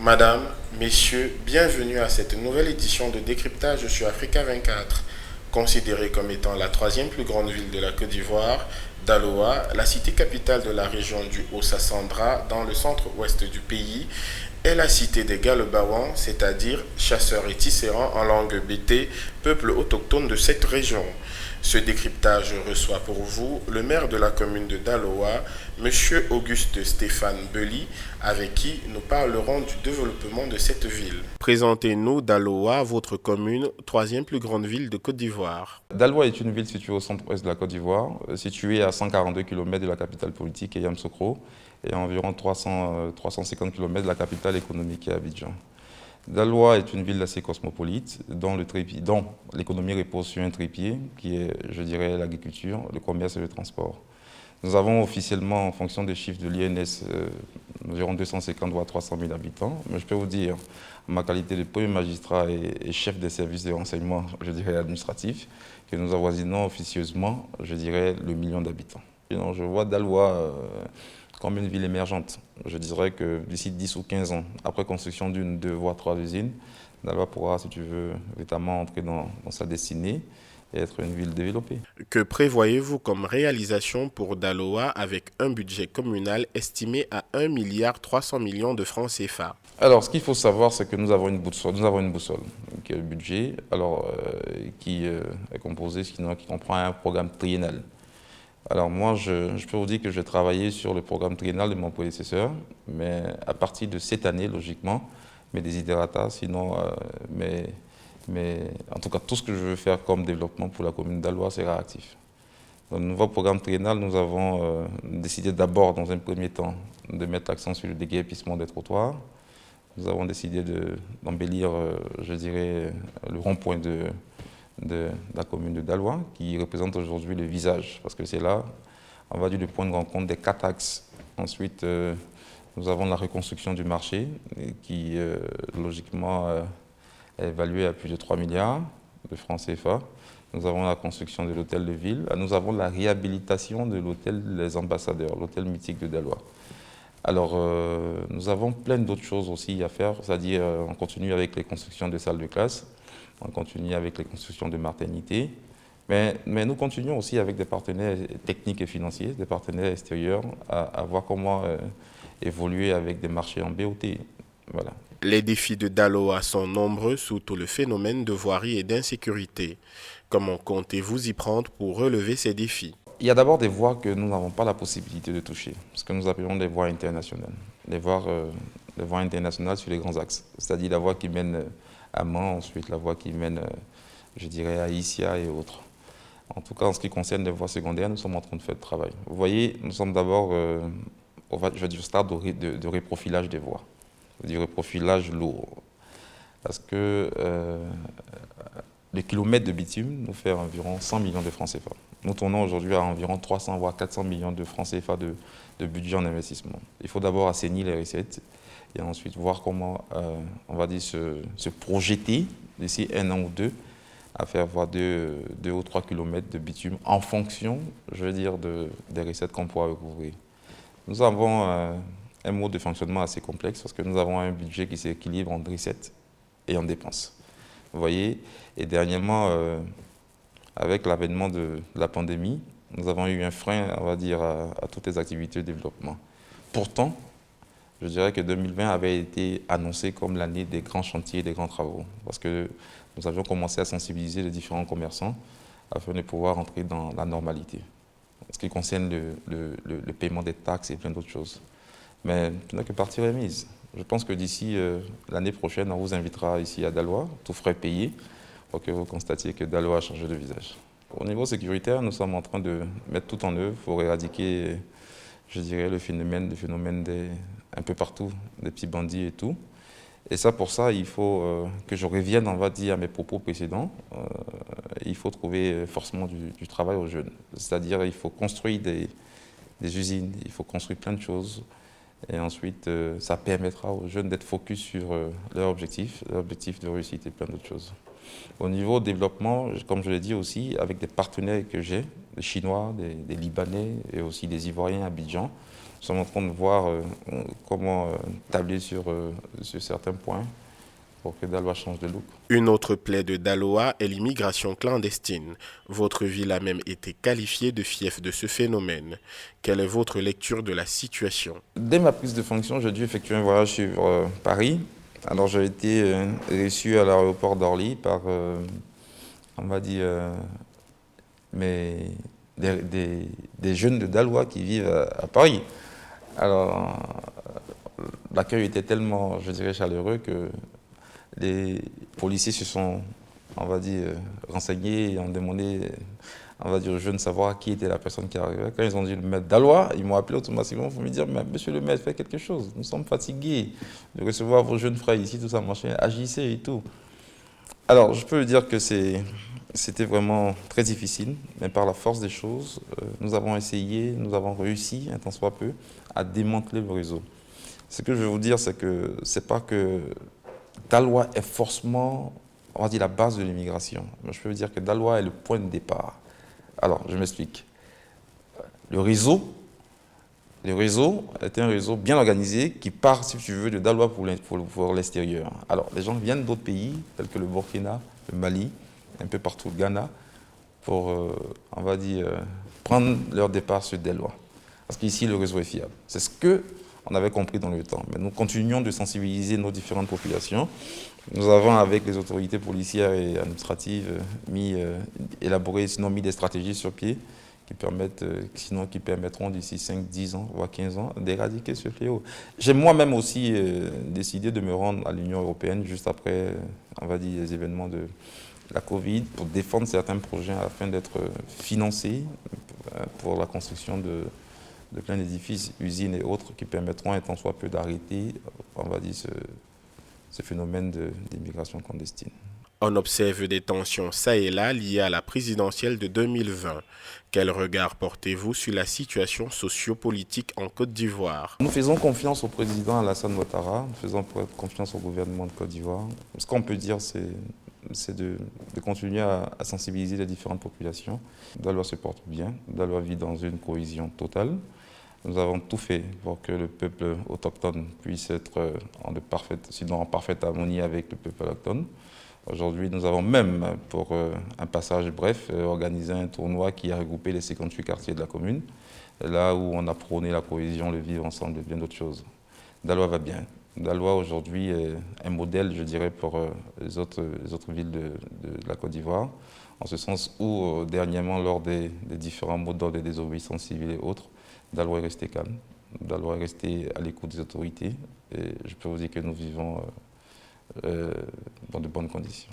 Madame, Messieurs, bienvenue à cette nouvelle édition de décryptage sur Africa 24. Considérée comme étant la troisième plus grande ville de la Côte d'Ivoire, Daloa, la cité capitale de la région du Haut-Sassandra dans le centre-ouest du pays, est la cité des Galebawans, c'est-à-dire chasseurs et tisserands en langue bété, peuple autochtone de cette région. Ce décryptage reçoit pour vous le maire de la commune de Daloa, M. Auguste Stéphane Belly, avec qui nous parlerons du développement de cette ville. Présentez-nous Daloa, votre commune, troisième plus grande ville de Côte d'Ivoire. Daloa est une ville située au centre-ouest de la Côte d'Ivoire, située à 142 km de la capitale politique, Yamoussoukro, et à environ 350 km de la capitale économique, Abidjan. Daloa est une ville assez cosmopolite, dont l'économie repose sur un trépied, qui est, je dirais, l'agriculture, le commerce et le transport. Nous avons officiellement, en fonction des chiffres de l'INS, environ 250 voire 300 000 habitants. Mais je peux vous dire, en ma qualité de premier magistrat et chef des services de renseignement, je dirais administratif, que nous avoisinons officieusement, je dirais, le million d'habitants. Je vois Daloa comme une ville émergente. Je dirais que d'ici 10 ou 15 ans, après construction d'une, deux, voire trois usines, Daloa pourra, si tu veux, véritablement entrer dans sa destinée et être une ville développée. Que prévoyez-vous comme réalisation pour Daloa avec un budget communal estimé à 1,3 milliard de francs CFA? Alors, ce qu'il faut savoir, c'est que nous avons une boussole, qui est le budget, qui est composé, qui comprend un programme triennal. Alors moi, je peux vous dire que j'ai travaillé sur le programme triennal de mon prédécesseur, mais à partir de cette année, logiquement, mes desiderata, sinon, mais en tout cas, tout ce que je veux faire comme développement pour la commune d'Aloa sera actif. Dans le nouveau programme triennal, nous avons décidé d'abord, dans un premier temps, de mettre l'accent sur le déguerpissement des trottoirs. Nous avons décidé d'embellir, je dirais, le rond-point de la commune de Daloa, qui représente aujourd'hui le visage, parce que c'est là, on va dire, le point de rencontre des quatre axes. Ensuite, nous avons la reconstruction du marché, qui, logiquement, est évaluée à plus de 3 milliards de francs CFA. Nous avons la construction de l'hôtel de ville. Nous avons la réhabilitation de l'hôtel Les Ambassadeurs, l'hôtel mythique de Daloa. Alors, nous avons plein d'autres choses aussi à faire, c'est-à-dire on continue avec les constructions de salles de classe, on continue avec les constructions de maternité, mais nous continuons aussi avec des partenaires techniques et financiers, des partenaires extérieurs, à voir comment évoluer avec des marchés en BOT. Voilà. Les défis de Daloa sont nombreux, surtout le phénomène de voirie et d'insécurité. Comment comptez-vous y prendre pour relever ces défis? Il y a d'abord des voies que nous n'avons pas la possibilité de toucher, ce que nous appelons des voies internationales. Les voies internationales sur les grands axes, c'est-à-dire la voie qui mène à Mans, ensuite la voie qui mène, je dirais, à Issia et autres. En tout cas, en ce qui concerne les voies secondaires, nous sommes en train de faire le travail. Vous voyez, nous sommes d'abord au stade de reprofilage des voies, du reprofilage lourd. Parce que le kilomètre de bitume nous fait environ 100 millions de francs CFA. Nous tournons aujourd'hui à environ 300 voire 400 millions de francs CFA de budget en investissement. Il faut d'abord assainir les recettes et ensuite voir comment, on va dire, se projeter d'ici un an ou deux à faire voir 2 ou 3 kilomètres de bitume en fonction, je veux dire, des recettes qu'on pourra recouvrir. Nous avons un mode de fonctionnement assez complexe parce que nous avons un budget qui s'équilibre en recettes et en dépenses. Vous voyez, et dernièrement, avec l'avènement de la pandémie, nous avons eu un frein, on va dire, à toutes les activités de développement. Pourtant, je dirais que 2020 avait été annoncé comme l'année des grands chantiers, des grands travaux, parce que nous avions commencé à sensibiliser les différents commerçants afin de pouvoir entrer dans la normalité, en ce qui concerne le paiement des taxes et plein d'autres choses. Mais tout n'a que partie remise. Je pense que d'ici l'année prochaine, on vous invitera ici à Daloa, tout frais payé, pour que vous constatiez que Daloa a changé de visage. Au niveau sécuritaire, nous sommes en train de mettre tout en œuvre pour éradiquer, je dirais, le phénomène un peu partout, des petits bandits et tout. Et ça, pour ça, il faut que je revienne, on va dire, à mes propos précédents. Il faut trouver forcément du travail aux jeunes. C'est-à-dire, il faut construire des usines, il faut construire plein de choses. Et ensuite, ça permettra aux jeunes d'être focus sur leur objectif de réussite et plein d'autres choses. Au niveau développement, comme je l'ai dit aussi, avec des partenaires que j'ai, des Chinois, des Libanais et aussi des Ivoiriens à Abidjan, Nous sommes en train de voir comment tabler sur certains points pour que Daloa change de look. Une autre plaie de Daloa est l'immigration clandestine. Votre ville a même été qualifiée de fief de ce phénomène. Quelle est votre lecture de la situation? Dès ma prise de fonction, j'ai dû effectuer un voyage sur Paris. Alors j'ai été reçu à l'aéroport d'Orly par, on va dire, des jeunes de Daloa qui vivent à Paris. Alors l'accueil était tellement, je dirais, chaleureux que les policiers se sont, on va dire, renseignés et ont demandé, on va dire, aux jeunes de savoir qui était la personne qui arrivait. Quand ils ont dit le maître Daloa, ils m'ont appelé automatiquement pour me dire, mais monsieur le maître, faites quelque chose. Nous sommes fatigués de recevoir vos jeunes frères ici, tout ça, machin, agissez et tout. Alors, je peux dire que c'était vraiment très difficile, mais par la force des choses, nous avons essayé, nous avons réussi, un tant soit peu, à démanteler le réseau. Ce que je veux vous dire, c'est que c'est pas que Daloa est forcément, on va dire, la base de l'immigration. Je peux vous dire que Daloa est le point de départ. Alors, je m'explique. Le réseau est un réseau bien organisé qui part, si tu veux, de Daloa pour l'extérieur. Alors, les gens viennent d'autres pays, tels que le Burkina, le Mali, un peu partout, le Ghana, pour, on va dire, prendre leur départ sur Daloa. Parce qu'ici, le réseau est fiable. C'est ce qu'on avait compris dans le temps. Mais nous continuons de sensibiliser nos différentes populations. Nous avons, avec les autorités policières et administratives, élaboré, sinon mis des stratégies sur pied qui permettront d'ici 5, 10 ans, voire 15 ans, d'éradiquer ce fléau. J'ai moi-même aussi décidé de me rendre à l'Union européenne juste après, on va dire, les événements de la Covid pour défendre certains projets afin d'être financés pour la construction de plein d'édifices, usines et autres qui permettront un tant soit peu d'arrêter, on va dire, ce phénomène d'immigration clandestine. On observe des tensions ça et là liées à la présidentielle de 2020. Quel regard portez-vous sur la situation sociopolitique en Côte d'Ivoire? Nous faisons confiance au président Alassane Ouattara, nous faisons confiance au gouvernement de Côte d'Ivoire. Ce qu'on peut dire, c'est de continuer à sensibiliser les différentes populations. Daloa se porte bien, Daloa vit dans une cohésion totale. Nous avons tout fait pour que le peuple autochtone puisse être en parfaite harmonie avec le peuple autochtone. Aujourd'hui, nous avons même, pour un passage bref, organisé un tournoi qui a regroupé les 58 quartiers de la commune, là où on a prôné la cohésion, le vivre ensemble et bien d'autres choses. Daloa va bien. Daloa aujourd'hui est un modèle, je dirais, pour les autres villes de la Côte d'Ivoire, en ce sens où, dernièrement, lors des différents mots d'ordre de désobéissance civile et autres, Daloa est resté calme, Daloa est resté à l'écoute des autorités, et je peux vous dire que nous vivons dans de bonnes conditions.